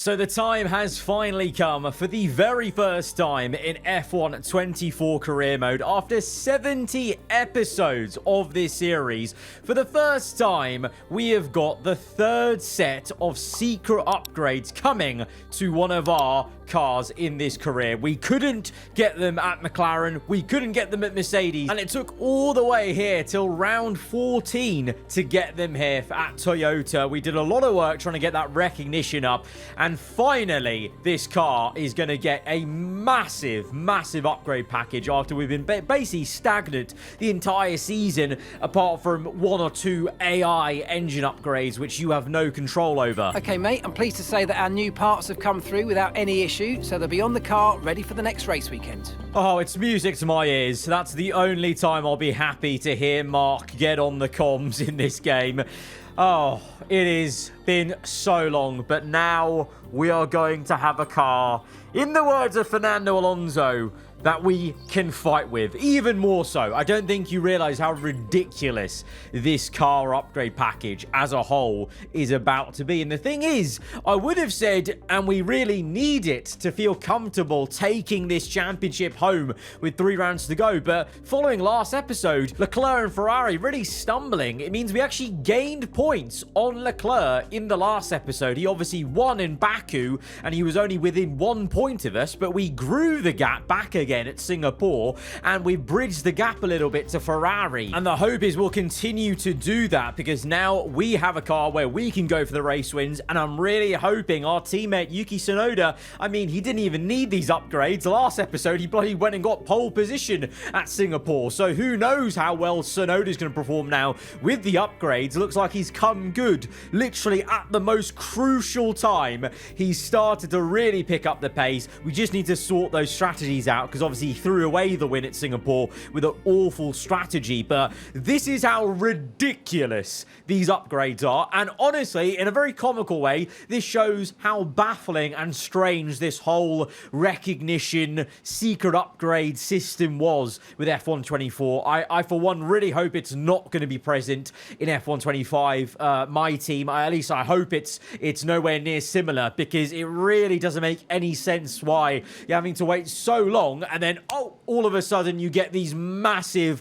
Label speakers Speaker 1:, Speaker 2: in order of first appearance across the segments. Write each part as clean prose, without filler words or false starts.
Speaker 1: So the time has finally come for the very first time in F1 24 career mode. After 70 episodes of this series, for the first time, we have got the third set of secret upgrades coming to one of our cars in this career. We couldn't get them at McLaren, we couldn't get them at Mercedes, and it took all the way here till round 14 to get them here at Toyota. We did a lot of work trying to get that recognition up, and finally this car is going to get a massive upgrade package after we've been basically stagnant the entire season, apart from one or two AI engine upgrades which you have no control over.
Speaker 2: Okay mate, I'm pleased to say that our new parts have come through without any issue, so they'll be on the car ready for the next race weekend.
Speaker 1: Oh, it's music to my ears. That's the only time I'll be happy to hear Mark get on the comms in this game. Oh, it has been so long, but now we are going to have a car, in the words of Fernando Alonso, that we can fight with. Even more so. I don't think you realize how ridiculous this car upgrade package as a whole is about to be. And the thing is, I would have said, and we really need it to feel comfortable taking this championship home with 3 rounds to go. But following last episode, Leclerc and Ferrari really stumbling. It means we actually gained points on Leclerc in the last episode. He obviously won in Baku, and he was only within 1 point of us, but we grew the gap back again at Singapore, and we've bridged the gap a little bit to Ferrari. And the hope is we'll continue to do that, because now we have a car where we can go for the race wins, and I'm really hoping our teammate Yuki Tsunoda, I mean, he didn't even need these upgrades. Last episode, he bloody went and got pole position at Singapore, so who knows how well Tsunoda's going to perform now with the upgrades. Looks like he's come good, literally at the most crucial time. He's started to really pick up the pace. We just need to sort those strategies out, because obviously he threw away the win at Singapore with an awful strategy. But this is how ridiculous these upgrades are, and honestly, in a very comical way, this shows how baffling and strange this whole recognition secret upgrade system was with F1 24. I for one really hope it's not going to be present in F1 25. My team, at least I hope it's nowhere near similar, because it really doesn't make any sense why you're having to wait so long, and then, oh, all of a sudden you get these massive,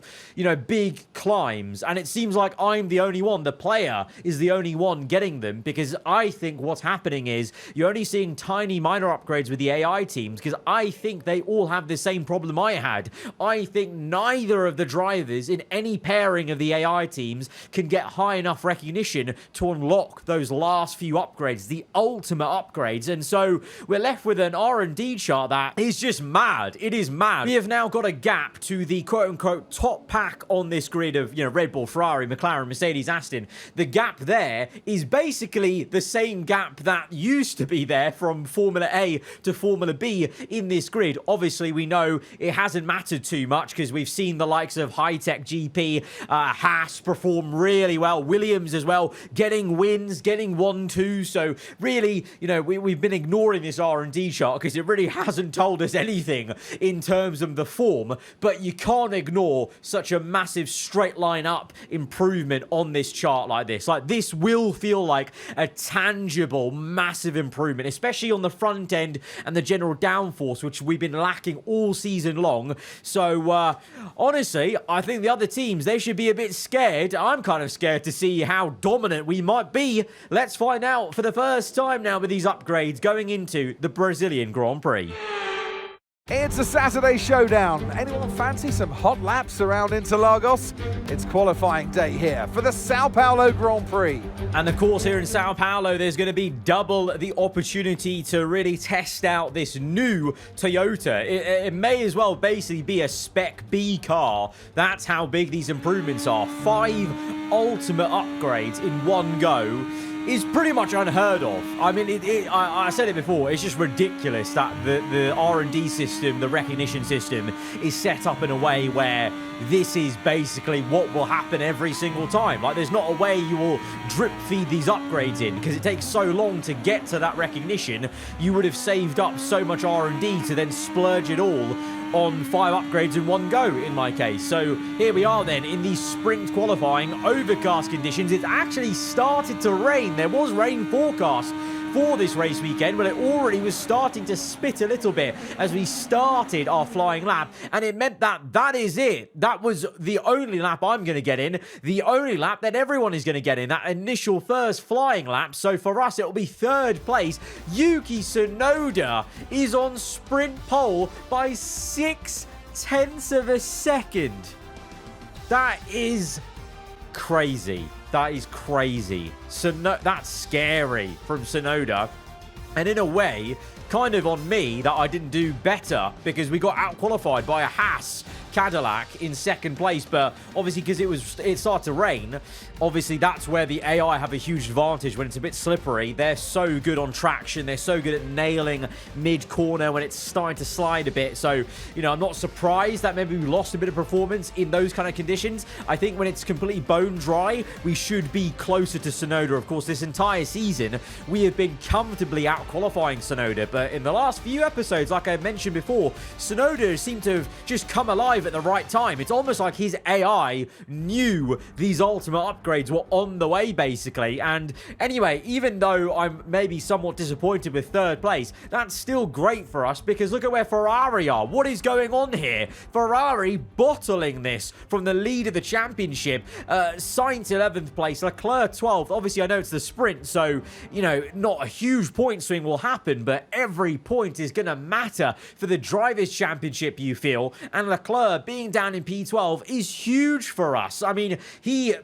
Speaker 1: big climbs. And it seems like I'm the only one, the player is the only one getting them, because I think what's happening is you're only seeing tiny minor upgrades with the AI teams, because I think they all have the same problem I had. I think neither of the drivers in any pairing of the AI teams can get high enough recognition to unlock those last few upgrades, the ultimate upgrades. And so we're left with an R&D chart that is just mad. It is mad. We have now got a gap to the quote-unquote top pack on this grid of, Red Bull, Ferrari, McLaren, Mercedes, Aston. The gap there is basically the same gap that used to be there from Formula A to Formula B in this grid. Obviously, we know it hasn't mattered too much, because we've seen the likes of High-Tech GP, Haas perform really well, Williams as well, getting wins, getting 1-2. So really, we've been ignoring this R&D chart because it really hasn't told us anything in terms of the form, but you can't ignore such a massive straight line up improvement on this chart like this. Like, this will feel like a tangible, massive improvement, especially on the front end and the general downforce, which we've been lacking all season long. So, honestly, I think the other teams, they should be a bit scared. I'm kind of scared to see how dominant we might be. Let's find out for the first time now with these upgrades going into the Brazilian Grand Prix.
Speaker 3: It's a Saturday showdown. Anyone fancy some hot laps around Interlagos? It's qualifying day here for the Sao Paulo Grand Prix.
Speaker 1: And of course, here in Sao Paulo, there's going to be double the opportunity to really test out this new Toyota. It may as well basically be a Spec B car. That's how big these improvements are. 5 ultimate upgrades in one go is pretty much unheard of. I mean, I said it before, it's just ridiculous that the R&D system, the recognition system, is set up in a way where this is basically what will happen every single time. Like, there's not a way you will drip feed these upgrades in, because it takes so long to get to that recognition. You would have saved up so much R&D to then splurge it all on 5 upgrades in one go in my case. So here we are then in the sprint qualifying, overcast conditions. It's actually started to rain. There was rain forecast for this race weekend, but it already was starting to spit a little bit as we started our flying lap, and it meant that that is it. That was the only lap I'm going to get in, the only lap that everyone is going to get in, that initial first flying lap. So for us, it will be third place. Yuki Tsunoda is on sprint pole by 0.6 of a second. That is crazy. That is crazy. So that's scary from Tsunoda. And in a way, kind of on me that I didn't do better because we got out-qualified by a Haas Cadillac in second place. But obviously, because it started to rain, obviously that's where the AI have a huge advantage when it's a bit slippery. They're so good on traction. They're so good at nailing mid-corner when it's starting to slide a bit. So, you know, I'm not surprised that maybe we lost a bit of performance in those kind of conditions. I think when it's completely bone dry, we should be closer to Tsunoda. Of course, this entire season, we have been comfortably out-qualifying Tsunoda. But in the last few episodes, like I mentioned before, Tsunoda seemed to have just come alive at the right time. It's almost like his AI knew these ultimate upgrades were on the way, basically. And anyway, even though I'm maybe somewhat disappointed with third place, that's still great for us because look at where Ferrari are. What is going on here? Ferrari bottling this from the lead of the championship. Sainz 11th place, Leclerc 12th. Obviously, I know it's the sprint, so, you know, not a huge point swing will happen, but every point is going to matter for the Drivers' Championship, you feel. And Leclerc being down in P12 is huge for us. I mean, he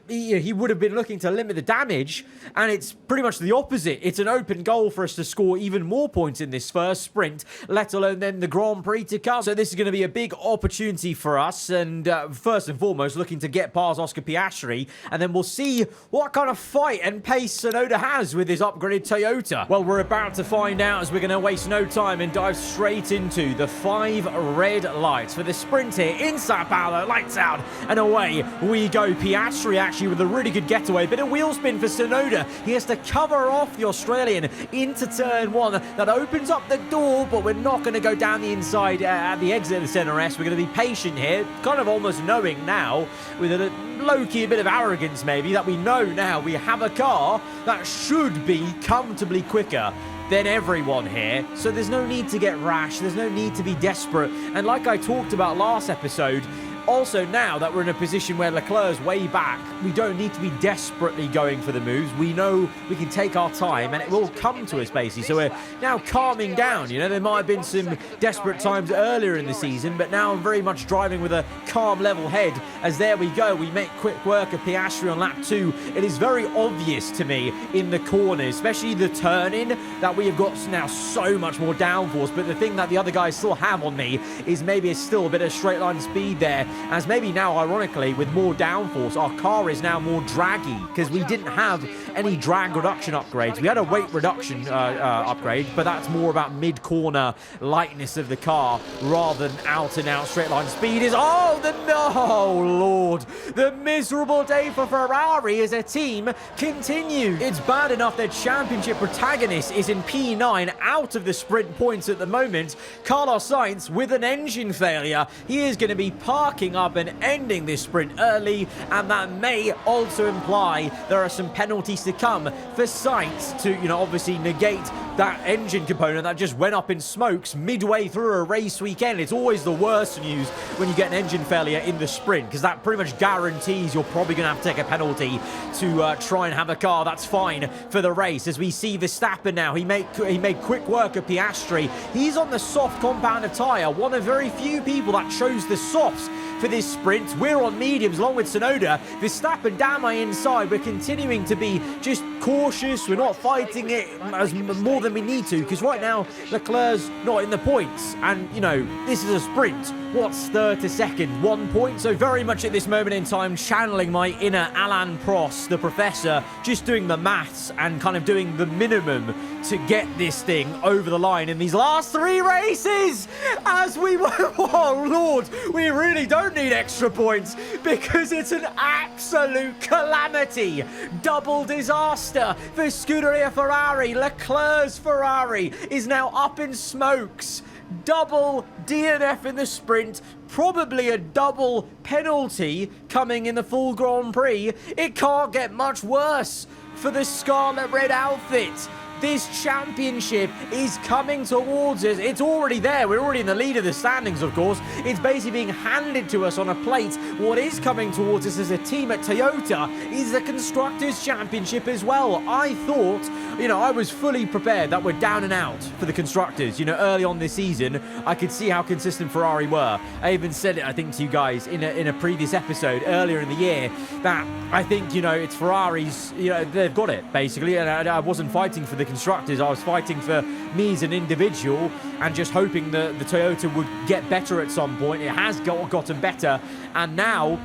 Speaker 1: would have been looking to limit the damage, and it's pretty much the opposite. It's an open goal for us to score even more points in this first sprint, let alone then the Grand Prix to come. So this is going to be a big opportunity for us, and first and foremost, looking to get past Oscar Piastri, and then we'll see what kind of fight and pace Tsunoda has with his upgraded Toyota. Well, we're about to find out as we're going to waste no time and dive straight into the 5 red lights for the sprint here in Sao Paulo. Lights out and away we go. Piastri actually with a really good getaway. Bit of wheel spin for Tsunoda. He has to cover off the Australian into turn 1. That opens up the door, but we're not going to go down the inside at the exit of the center S. We're going to be patient here, kind of almost knowing now with a low-key a bit of arrogance maybe that we know now we have a car that should be comfortably quicker than everyone here. So there's no need to get rash. There's no need to be desperate. And like I talked about last episode, also now that we're in a position where Leclerc's way back, we don't need to be desperately going for the moves. We know we can take our time and it will come to us basically. So we're now calming down. You know, there might have been some desperate times earlier in the season, but now I'm very much driving with a calm level head as there we go. We make quick work of Piastri on lap 2. It is very obvious to me in the corners, especially the turn-in, that we have got now so much more downforce. But the thing that the other guys still have on me is maybe it's still a bit of straight line speed there. As maybe now, ironically, with more downforce, our car is now more draggy because we didn't have any drag reduction upgrades. We had a weight reduction upgrade, but that's more about mid-corner lightness of the car rather than out-and-out straight-line speed. Oh, Lord. The miserable day for Ferrari as a team continues. It's bad enough their championship protagonist is in P9 out of the sprint points at the moment. Carlos Sainz with an engine failure. He is going to be parking up and ending this sprint early, and that may also imply there are some penalties to come for Sainz to, you know, obviously negate that engine component that just went up in smokes midway through a race weekend. It's always the worst news when you get an engine failure in the sprint because that pretty much guarantees you're probably going to have to take a penalty to try and have a car that's fine for the race. As we see Verstappen now, he made quick work of Piastri. He's on the soft compound of tyre, one of very few people that chose the softs for this sprint. We're on mediums along with Tsunoda. Verstappen down my inside. We're continuing to be just cautious. We're not fighting it as more than we need to because right now Leclerc's not in the points, and you know this is a sprint. What's third to second? 1 point. So very much at this moment in time channeling my inner Alain Prost, the professor, just doing the maths and kind of doing the minimum to get this thing over the line in these last 3 races. As we were, oh Lord, we really don't need extra points because it's an absolute calamity. Double disaster for Scuderia Ferrari. Leclerc's Ferrari is now up in smokes. Double DNF in the sprint, probably a double penalty coming in the full Grand Prix. It can't get much worse for the Scarlet Red outfit. This championship is coming towards us. It's already there. We're already in the lead of the standings, of course. It's basically being handed to us on a plate. What is coming towards us as a team at Toyota is the Constructors' Championship as well. I thought, I was fully prepared that we're down and out for the Constructors. Early on this season, I could see how consistent Ferrari were. I even said it, I think, to you guys in a previous episode earlier in the year that I think, it's Ferrari's, they've got it, basically. And I wasn't fighting for the Constructors. I was fighting for me as an individual and just hoping that the Toyota would get better at some point. It has gotten better, and now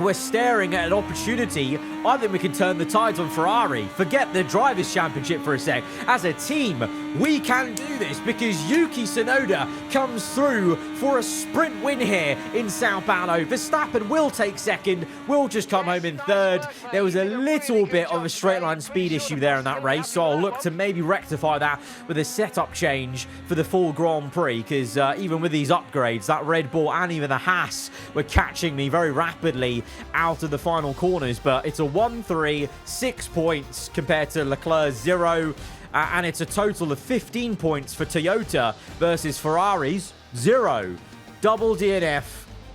Speaker 1: we're staring at an opportunity. I think we can turn the tides on Ferrari. Forget the Drivers' Championship for a sec. As a team, we can do this because Yuki Tsunoda comes through for a sprint win here in Sao Paulo. Verstappen will take second. We'll just come home in third. There was a little bit of a straight line speed issue there in that race, so I'll look to maybe rectify that with a setup change for the full Grand Prix, because even with these upgrades, that Red Bull and even the Haas were catching me very rapidly out of the final corners. But it's a 1-3, 6 points compared to Leclerc's 0. And it's a total of 15 points for Toyota versus Ferrari's 0. Double DNF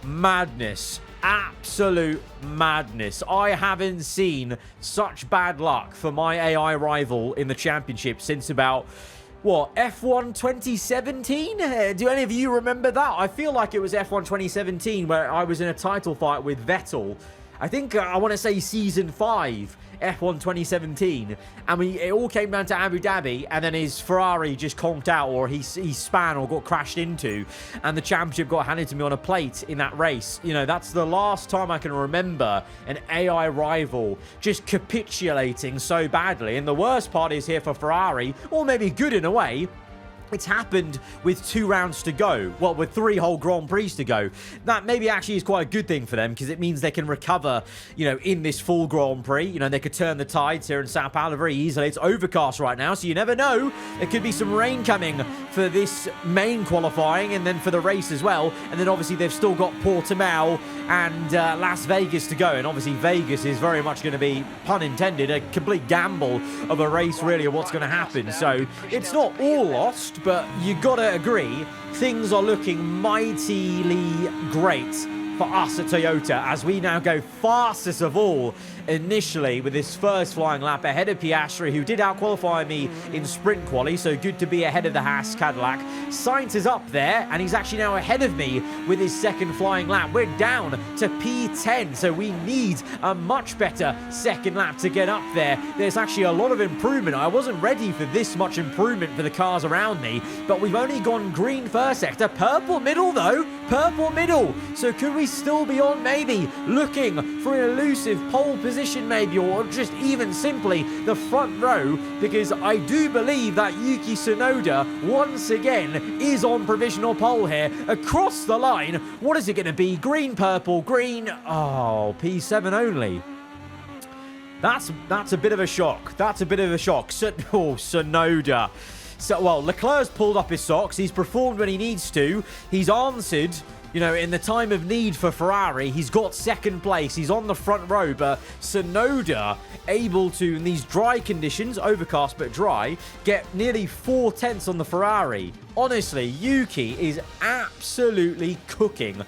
Speaker 1: madness. Absolute madness. I haven't seen such bad luck for my AI rival in the championship since about, F1 2017? Do any of you remember that? I feel like it was F1 2017 where I was in a title fight with Vettel. I think I want to say season 5, F1 2017, and it all came down to Abu Dhabi, and then his Ferrari just conked out, or he span or got crashed into, and the championship got handed to me on a plate in that race. That's the last time I can remember an AI rival just capitulating so badly. And the worst part is here for Ferrari, or maybe good in a way, it's happened with 2 rounds to go. Well, with 3 whole Grand Prix to go. That maybe actually is quite a good thing for them, because it means they can recover, in this full Grand Prix. They could turn the tides here in Sao Paulo very easily. It's overcast right now, so you never know. There could be some rain coming for this main qualifying and then for the race as well. And then obviously they've still got Portimao and Las Vegas to go. And obviously Vegas is very much going to be, pun intended, a complete gamble of a race really of what's going to happen. So it's not all lost, but you gotta agree, things are looking mightily great for us at Toyota as we now go fastest of all initially with this first flying lap ahead of Piastri, who did out-qualify me in sprint quali, so good to be ahead of the Haas Cadillac. Sainz is up there, and he's actually now ahead of me with his second flying lap. We're down to P10, so we need a much better second lap to get up there. There's actually a lot of improvement. I wasn't ready for this much improvement for the cars around me, but we've only gone green first sector, purple middle though, purple middle. So could we still be on maybe looking for an elusive pole position maybe, or just even simply the front row, because I do believe that Yuki Tsunoda once again is on provisional pole here across the line. What is it going to be? Green, purple, green. Oh, P7 only. That's a bit of a shock. That's a bit of a shock. Tsunoda. So, well, Leclerc's pulled up his socks. He's performed when he needs to. He's answered, in the time of need for Ferrari. He's got second place. He's on the front row, but Tsunoda able to, in these dry conditions, overcast but dry, get nearly 4 tenths on the Ferrari. Honestly, Yuki is absolutely cooking.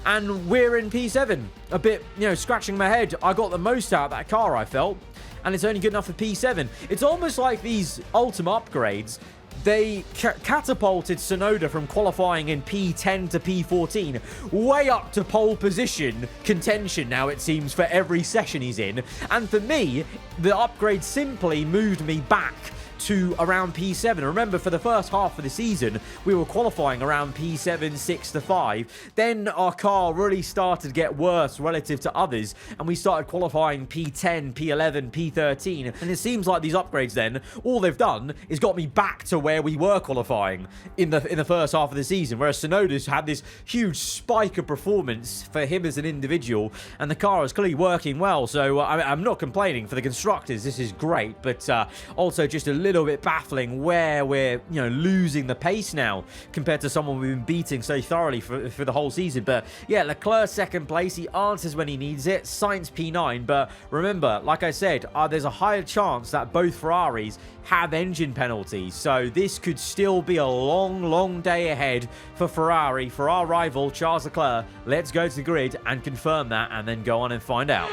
Speaker 1: And we're in P7. A bit, scratching my head. I got the most out of that car, I felt. And it's only good enough for P7. It's almost like these ultimate upgrades, they catapulted Tsunoda from qualifying in P10 to P14 way up to pole position contention now, it seems, for every session he's in. And for me, the upgrade simply moved me back to around P7. Remember, for the first half of the season, we were qualifying around P7, 6 to 5. Then our car really started to get worse relative to others, and we started qualifying P10, P11, P13. And it seems like these upgrades then, all they've done is got me back to where we were qualifying in the first half of the season, whereas Tsunoda's had this huge spike of performance for him as an individual, and the car is clearly working well. So I'm not complaining for the constructors. This is great, but also just a little little bit baffling where we're, losing the pace now compared to someone we've been beating so thoroughly for the whole season. But yeah, Leclerc second place. He answers when he needs it. Sainz P9. But remember, like I said, there's a higher chance that both Ferraris have engine penalties. So this could still be a long, long day ahead for Ferrari, for our rival, Charles Leclerc. Let's go to the grid and confirm that and then go on and find out.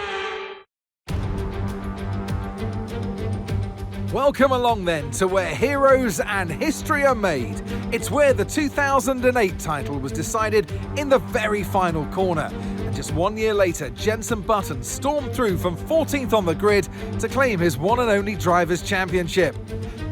Speaker 3: Welcome along then to where heroes and history are made. It's where the 2008 title was decided in the very final corner. And just 1 year later, Jenson Button stormed through from 14th on the grid to claim his one and only Drivers' Championship.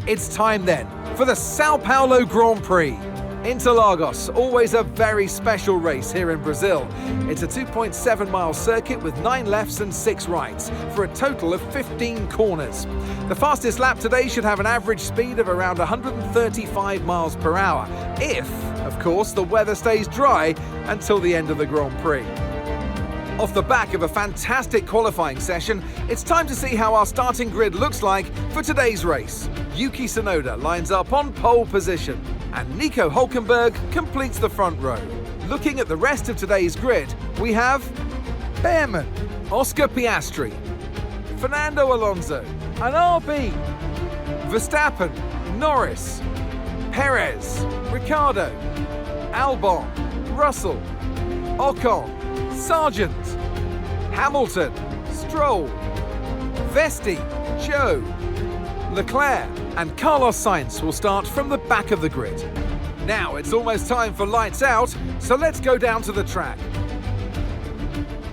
Speaker 3: It's time then for the Sao Paulo Grand Prix. Interlagos, always a very special race here in Brazil. It's a 2.7-mile circuit with 9 lefts and 6 rights for a total of 15 corners. The fastest lap today should have an average speed of around 135 miles per hour, if, of course, the weather stays dry until the end of the Grand Prix. Off the back of a fantastic qualifying session, it's time to see how our starting grid looks like for today's race. Yuki Tsunoda lines up on pole position, and Nico Hülkenberg completes the front row. Looking at the rest of today's grid, we have Behrman, Oscar Piastri, Fernando Alonso, an RB, Verstappen, Norris, Perez, Ricciardo, Albon, Russell, Ocon, Sargent, Hamilton, Stroll, Vesti, Joe, Leclerc and Carlos Sainz will start from the back of the grid. Now it's almost time for lights out, so let's go down to the track.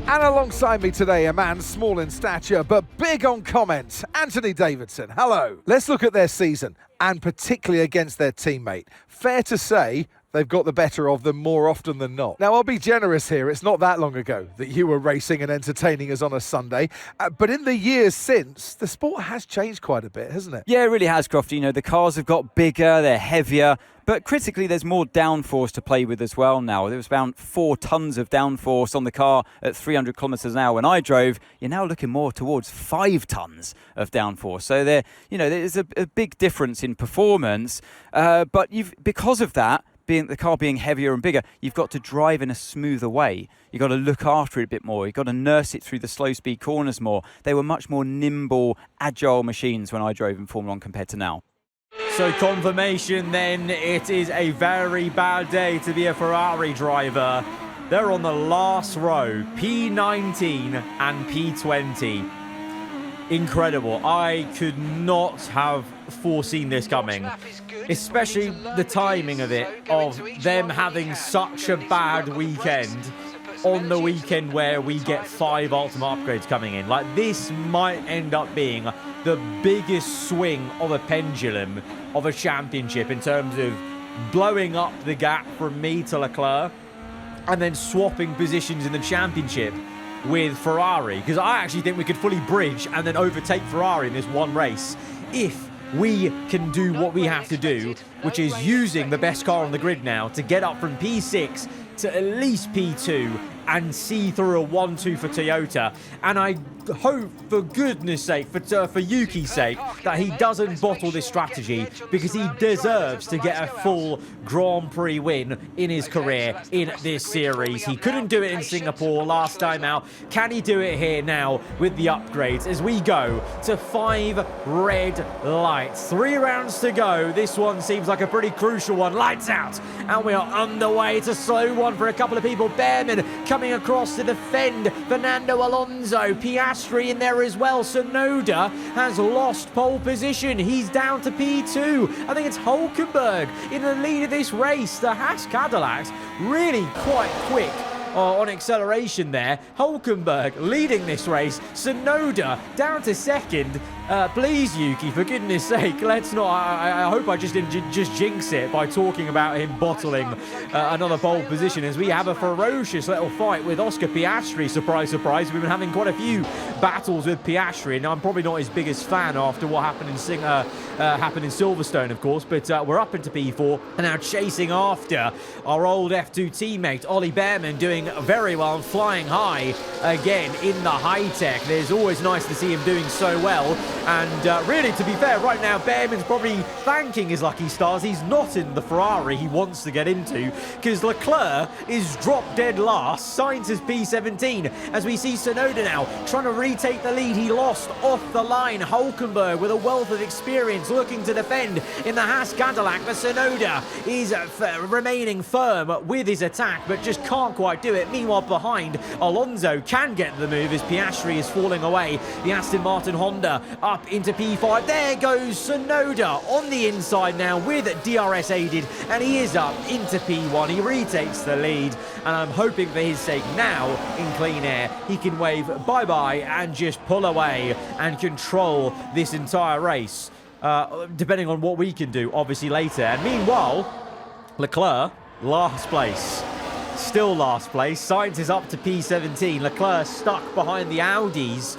Speaker 3: And alongside me today, a man small in stature but big on comment, Anthony Davidson. Hello. Let's look at their season, and particularly against their teammate. Fair to say, they've got the better of them more often than not. Now, I'll be generous here. It's not that long ago that you were racing and entertaining us on a Sunday. But in the years since, the sport has changed quite a bit, hasn't it?
Speaker 4: Yeah, it really has, Crofty. The cars have got bigger, they're heavier. But critically, there's more downforce to play with as well now. There was around 4 tons of downforce on the car at 300 kilometres an hour when I drove. You're now looking more towards 5 tons of downforce. So there's a big difference in performance. But because of that, the car being heavier and bigger, you've got to drive in a smoother way. You've got to look after it a bit more. You've got to nurse it through the slow speed corners more. They were much more nimble, agile machines when I drove in Formula 1 compared to now.
Speaker 1: So confirmation then, it is a very bad day to be a Ferrari driver. They're on the last row, P19 and P20. Incredible. I could not have foreseen this coming, especially the timing of it, of them having such a bad weekend on the weekend where we get 5 ultimate upgrades coming in. Like, this might end up being the biggest swing of a pendulum of a championship in terms of blowing up the gap from me to Leclerc and then swapping positions in the championship with Ferrari, because I actually think we could fully bridge and then overtake Ferrari in this one race if we can do what we have to do, which is using the best car on the grid now to get up from P6 to at least P2 and see through a 1-2 for Toyota. And I hope, for goodness sake, for Yuki's sake, that he doesn't bottle this strategy, because he deserves to get a full Grand Prix win in his career in this series. He couldn't do it in Singapore last time out. Can he do it here now with the upgrades as we go to 5 red lights? 3 rounds to go. This one seems like a pretty crucial one. Lights out, and we are underway. It's a slow one for a couple of people. Behrman coming across to defend Fernando Alonso. Piastri in there as well. Tsunoda has lost pole position. He's down to P2. I think it's Hülkenberg in the lead of this race. The Haas Cadillacs really quite quick on acceleration there. Hülkenberg leading this race. Tsunoda down to second. Please, Yuki, for goodness sake, let's not. I hope I just didn't just jinx it by talking about him bottling another pole position, as we have a ferocious little fight with Oscar Piastri. Surprise, surprise. We've been having quite a few battles with Piastri, and I'm probably not his biggest fan after what happened in Silverstone, of course. But we're up into P4 and now chasing after our old F2 teammate Ollie Behrman, doing very well and flying high again in the high tech. It's always nice to see him doing so well. And really, to be fair, right now, Behrman's probably thanking his lucky stars he's not in the Ferrari he wants to get into, because Leclerc is drop dead last. Sainz is P17, as we see Tsunoda now trying to retake the lead. He lost off the line. Hulkenberg, with a wealth of experience, looking to defend in the Haas Cadillac, but Tsunoda is remaining firm with his attack, but just can't quite do it. Meanwhile, behind, Alonso can get the move as Piastri is falling away. The Aston Martin Honda up into P5. There goes Tsunoda on the inside now with DRS aided, and he is up into P1. He retakes the lead, and I'm hoping for his sake now in clean air he can wave bye-bye and just pull away and control this entire race, depending on what we can do, obviously, later. And meanwhile, Leclerc, last place. Still last place. Sainz is up to P17. Leclerc stuck behind the Audis,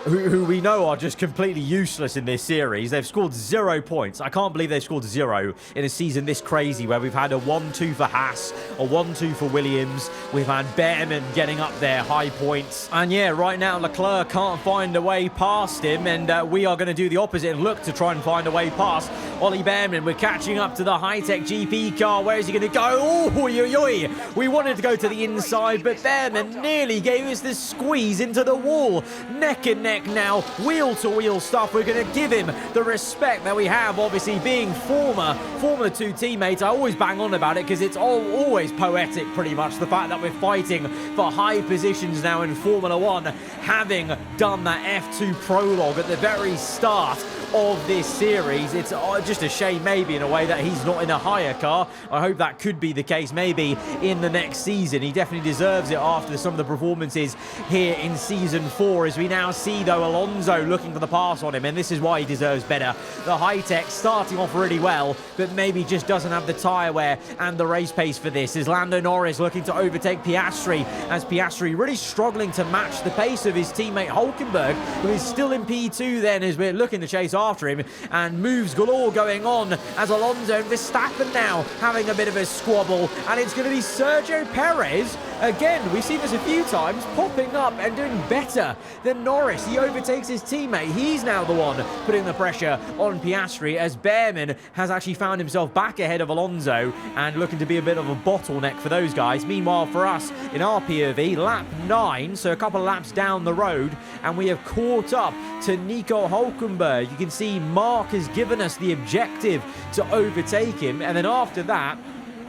Speaker 1: who we know are just completely useless in this series. They've scored 0 points. I can't believe they've scored 0 in a season this crazy, where we've had a 1-2 for Haas, a 1-2 for Williams. We've had Behrman getting up there, high points. And yeah, right now, Leclerc can't find a way past him, and we are going to do the opposite and look to try and find a way past Ollie Behrman. We're catching up to the high-tech GP car. Where is he going to go? Oh, yo. We wanted to go to the inside, but Behrman nearly gave us this squeeze into the wall. Neck and neck now, wheel-to-wheel stuff. We're going to give him the respect that we have, obviously, being former Formula 2 teammates. I always bang on about it because it's always poetic, pretty much, the fact that we're fighting for high positions now in Formula 1, having done that F2 prologue at the very start of this series. It's just a shame, maybe, in a way, that he's not in a higher car. I hope that could be the case, maybe, in the next season. He definitely deserves it after some of the performances here in Season 4, as we now see, though, Alonso looking for the pass on him, and this is why he deserves better. The high-tech starting off really well, but maybe just doesn't have the tyre wear and the race pace for this. Is Lando Norris looking to overtake Piastri, as Piastri really struggling to match the pace of his teammate Hulkenberg, who is still in P2 then, as we're looking to chase after him, and moves galore going on as Alonso and Verstappen now having a bit of a squabble, and it's going to be Sergio Perez again. We've seen this a few times, popping up and doing better than Norris. He overtakes his teammate. He's now the one putting the pressure on Piastri, as Behrman has actually found himself back ahead of Alonso and looking to be a bit of a bottleneck for those guys. Meanwhile, for us in our POV, lap 9, so a couple of laps down the road, and we have caught up to Nico Hulkenberg. You can see Mark has given us the objective to overtake him, and then after that,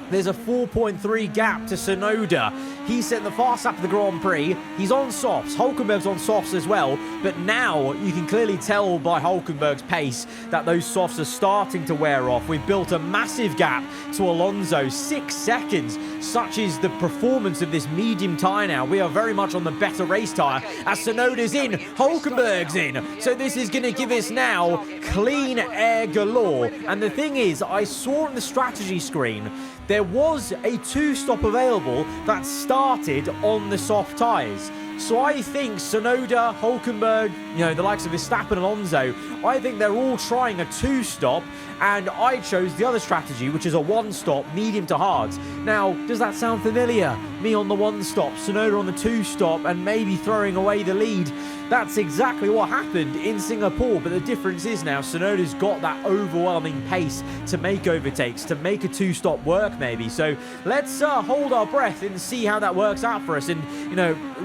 Speaker 1: there's a 4.3 gap to Tsunoda. He set the fast lap of the Grand Prix. He's on softs. Hulkenberg's on softs as well. But now you can clearly tell by Hulkenberg's pace that those softs are starting to wear off. We've built a massive gap to Alonso, 6 seconds. Such is the performance of this medium tyre now. We are very much on the better race tyre, as Tsunoda's in, Hulkenberg's in. So this is going to give us now clean air galore. And the thing is, I saw on the strategy screen, there was a 2-stop available that started on the soft tyres. So I think Tsunoda, Hulkenberg, the likes of Verstappen, Alonso, I think they're all trying a 2-stop, and I chose the other strategy, which is a 1-stop, medium to hards. Now, does that sound familiar? Me on the 1-stop, Tsunoda on the 2-stop, and maybe throwing away the lead. That's exactly what happened in Singapore, but the difference is now Tsunoda's got that overwhelming pace to make overtakes, to make a 2-stop work maybe. So let's hold our breath and see how that works out for us. And,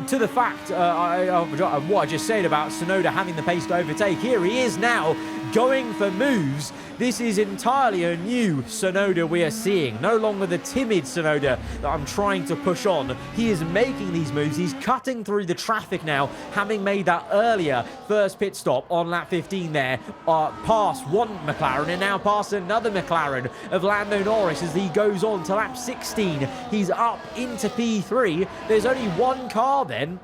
Speaker 1: to the fact, what I just said about Tsunoda having the pace to overtake, here he is now going for moves. This is entirely a new Tsunoda we are seeing. No longer the timid Tsunoda that I'm trying to push on. He is making these moves. He's cutting through the traffic now, having made that earlier first pit stop on lap 15 there, past one McLaren and now past another McLaren of Lando Norris as he goes on to lap 16. He's up into P3. There's only one car then.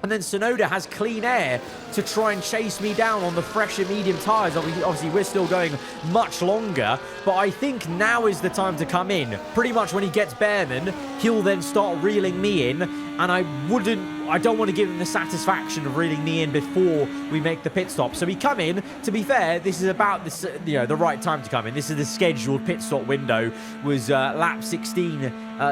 Speaker 1: And then Tsunoda has clean air to try and chase me down on the fresher medium tyres. Obviously, we're still going much longer, but I think now is the time to come in. Pretty much when he gets Behrman, he'll then start reeling me in, and I don't want to give him the satisfaction of reeling me in before we make the pit stop. So we come in. To be fair, this is about the right time to come in. This is the scheduled pit stop window, was lap 16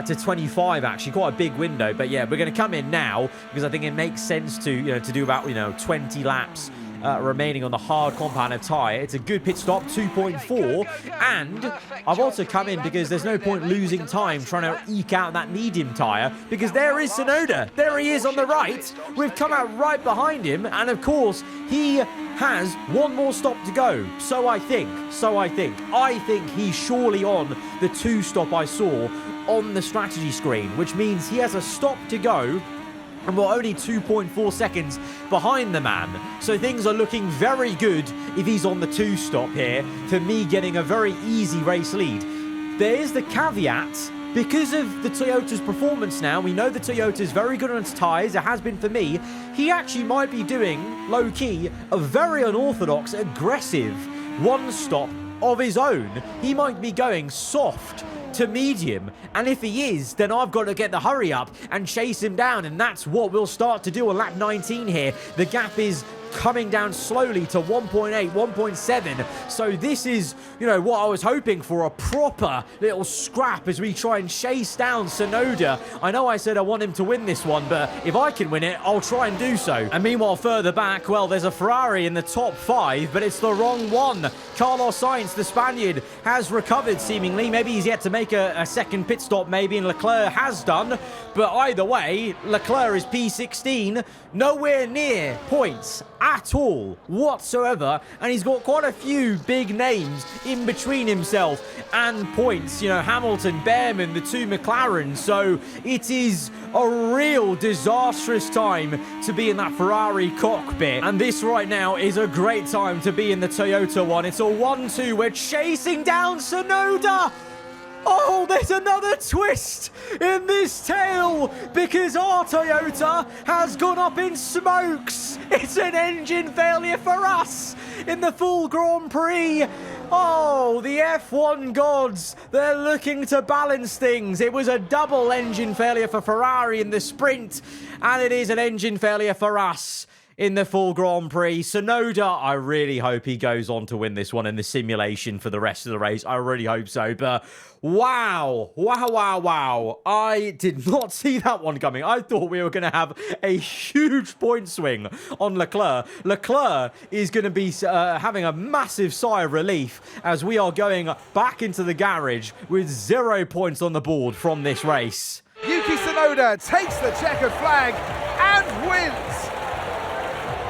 Speaker 1: to 25, actually, quite a big window. But yeah, we're going to come in now because I think it makes sense to do about 20 laps remaining on the hard compound of Tyre. It's a good pit stop, 2.4. And I've also come in because there's no point losing time trying to eke out that medium tyre, because there is Tsunoda. There he is on the right. We've come out right behind him, and of course, he has one more stop to go. So I think. I think he's surely on the 2 stop I saw on the strategy screen, which means he has a stop to go, and we're only 2.4 seconds behind the man. So things are looking very good if he's on the 2 stop here, for me getting a very easy race lead. There is the caveat, because of the Toyota's performance now, we know the Toyota's very good on its tyres, it has been for me, he actually might be doing, low-key, a very unorthodox, aggressive 1 stop of his own. He might be going soft to medium, and if he is, then I've got to get the hurry up and chase him down, and that's what we'll start to do on lap 19 here. The gap is coming down slowly to 1.8, 1.7. So this is, you know, what I was hoping for, a proper little scrap as we try and chase down Tsunoda. I know I said I want him to win this one, but if I can win it, I'll try and do so. And meanwhile, further back, well, there's a Ferrari in the top 5, but it's the wrong one. Carlos Sainz, the Spaniard, has recovered seemingly. Maybe he's yet to make a second pit stop, maybe, and Leclerc has done. But either way, Leclerc is P16, nowhere near points at all whatsoever, and he's got quite a few big names in between himself and points. You know, Hamilton, Behrman, the 2 McLarens. So it is a real disastrous time to be in that Ferrari cockpit, and this right now is a great time to be in the Toyota one. It's a 1-2. We're chasing down Tsunoda. Oh, there's another twist in this tale, because our Toyota has gone up in smokes. It's an engine failure for us in the full Grand Prix. Oh, the F1 gods, they're looking to balance things. It was a double engine failure for Ferrari in the sprint, and it is an engine failure for us in the full Grand Prix. Tsunoda, I really hope he goes on to win this one in the simulation for the rest of the race. I really hope so. But wow. I did not see that one coming. I thought we were going to have a huge point swing on Leclerc. Leclerc is going to be having a massive sigh of relief as we are going back into the garage with 0 points on the board from this race.
Speaker 3: Yuki Tsunoda takes the checkered flag and wins.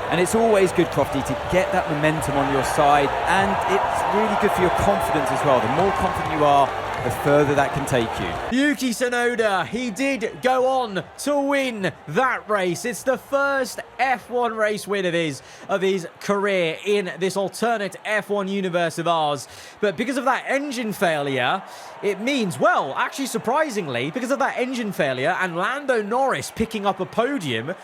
Speaker 4: And it's always good, Crofty, to get that momentum on your side, and it's really good for your confidence as well. The more confident you are, the further that can take you.
Speaker 1: Yuki Tsunoda, he did go on to win that race. It's the first F1 race win of his career in this alternate F1 universe of ours. But because of that engine failure, it means, well, actually surprisingly, because of that engine failure and Lando Norris picking up a podium,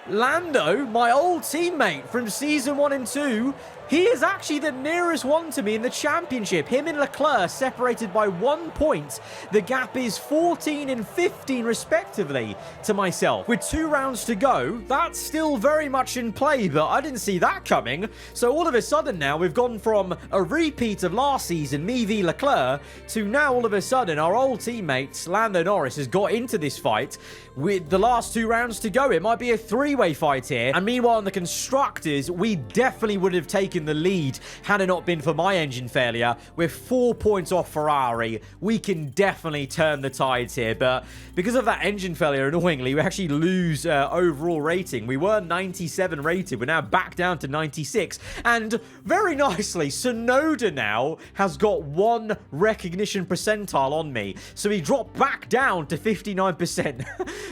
Speaker 1: Lando, my old teammate from season 1 and 2, he is actually the nearest one to me in the championship. Him and Leclerc separated by 1 point. The gap is 14 and 15 respectively to myself. With 2 rounds to go, that's still very much in play, but I didn't see that coming. So all of a sudden now, we've gone from a repeat of last season, me v Leclerc, to now all of a sudden our old teammate, Lando Norris, has got into this fight with the last 2 rounds to go. It might be a 3-way fight here. And meanwhile, in the constructors, we definitely would have taken the lead had it not been for my engine failure. We're 4 points off Ferrari. We can definitely turn the tides here, but because of that engine failure, annoyingly, we actually lose overall rating. We were 97 rated. We're now back down to 96, and very nicely, Tsunoda now has got 1 recognition percentile on me, so he dropped back down to 59%.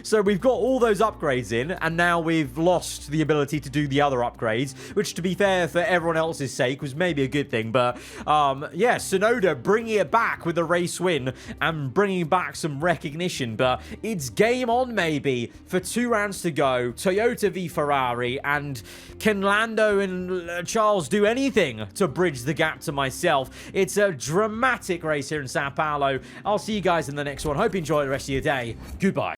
Speaker 1: So we've got all those upgrades in, and now we've lost the ability to do the other upgrades, which, to be fair, for everyone else's sake, was maybe a good thing. But yeah, Tsunoda bringing it back with a race win and bringing back some recognition. But it's game on, maybe, for 2 rounds to go. Toyota v Ferrari, and can Lando and Charles do anything to bridge the gap to myself? It's a dramatic race here in Sao Paulo. I'll see you guys in the next one. Hope you enjoy the rest of your day. Goodbye.